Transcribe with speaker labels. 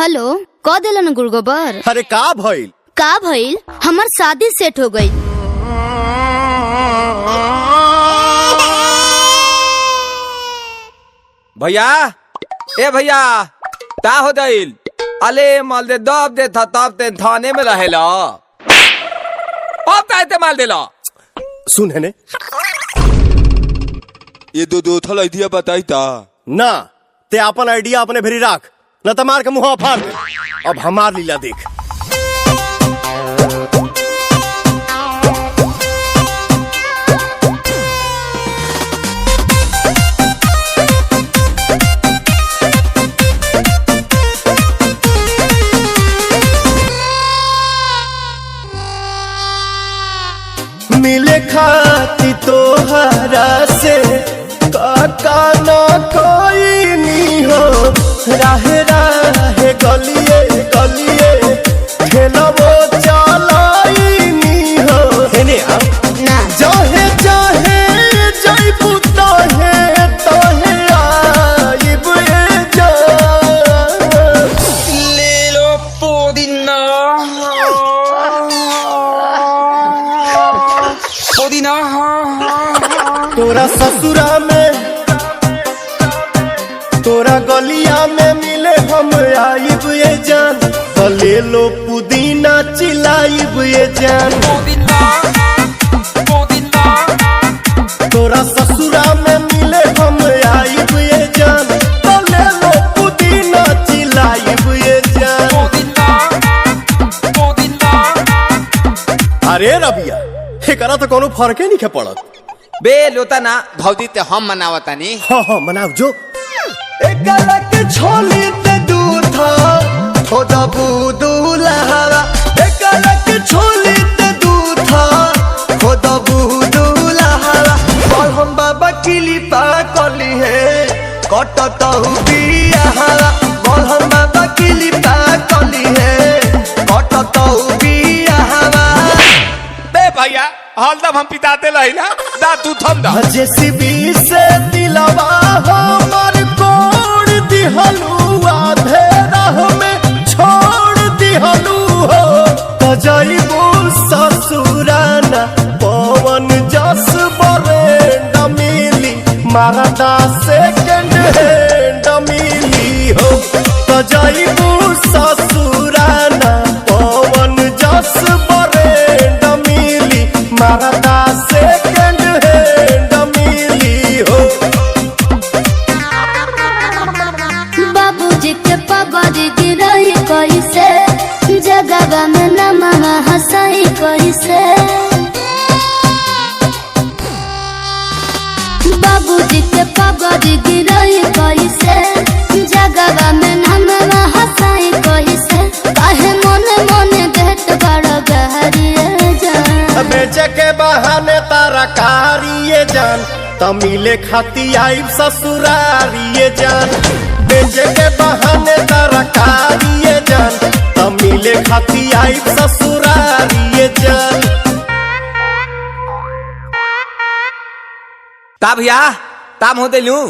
Speaker 1: Hello क दिलन गुड़गोबर।
Speaker 2: अरे का भइल?
Speaker 1: हमार शादी सेट हो गई।
Speaker 3: भैया ए भैया ता हो दिल अले माल दे दब दे था तब ते थाने में रहेला अब ताते माल देला
Speaker 2: सुन है ने
Speaker 3: ये दो थल आइडिया बताई ता
Speaker 2: ना ते अपन आइडिया अपने भेरी राख न त मार के मुंह फाड़ दे। अब हमार लीला देख। मिले खाती तोहरा से काका न कोई नी हो राहे राहे गलिए गलिए खेलबो चलाई नी हो हेने आ
Speaker 1: ना
Speaker 2: जहे जहे जइबू तहे तहे आइब ए जा
Speaker 3: ले लो पुदीना पुदीना
Speaker 2: तोरा ससुरा में तोरा गलिया में मिले हम आइब ये जान तो ले लो पुदीना चिलाइब ये जान। तोरा ससुरा में मिले हम आइब ये जान तो ले लो पुदीना चिलाइब ये जान। अरे रबिया एकरा तो कोनो फर्के नहीं पड़त।
Speaker 4: बे लोता ना भौजी ते हम मनावतानी।
Speaker 2: हाँ मनाव जो एकरा के छोली ते दूध खुद बुदुलहरा एकरा के छोली ते दूध खुद बुदुलहरा और हम बाबा किली पा कली है कटतहु बियाहरा और हम बाबा किली पा कली है कटतहु बियाहरा।
Speaker 3: बे भैया हलदम हम पिताते लहिला दा तू थम दा
Speaker 2: जेसीबी से दिलवा हमर कोड़ दिहलू आधे राह में छोड़ दिहलू हो तजइबू ससुराना पवन जस बरेंड मिली मारदा सेकंड हैंड मिली हो तजइबू ससुराना पवन जस बरेंड मिली मारदा सेकंड हैंड मिली हो।
Speaker 1: बाबूजी के पगड़ी गिरई कैसे जगह में नमः हंसाई कैसे। बाबूजी के पगड़ी गिरई कैसे जगह में नमः हंसाई कैसे। काहे मोने मोने देत बड़ गहरिए जान
Speaker 2: बेचे के बहाने तारा कारिये जान तमिले खाती आइब ससुरारिये जान बेचे के बहाने तारा कारिये जान तमिले खाती आइब ससुरारिये जान।
Speaker 3: ता भैया ता मुँह दे लूं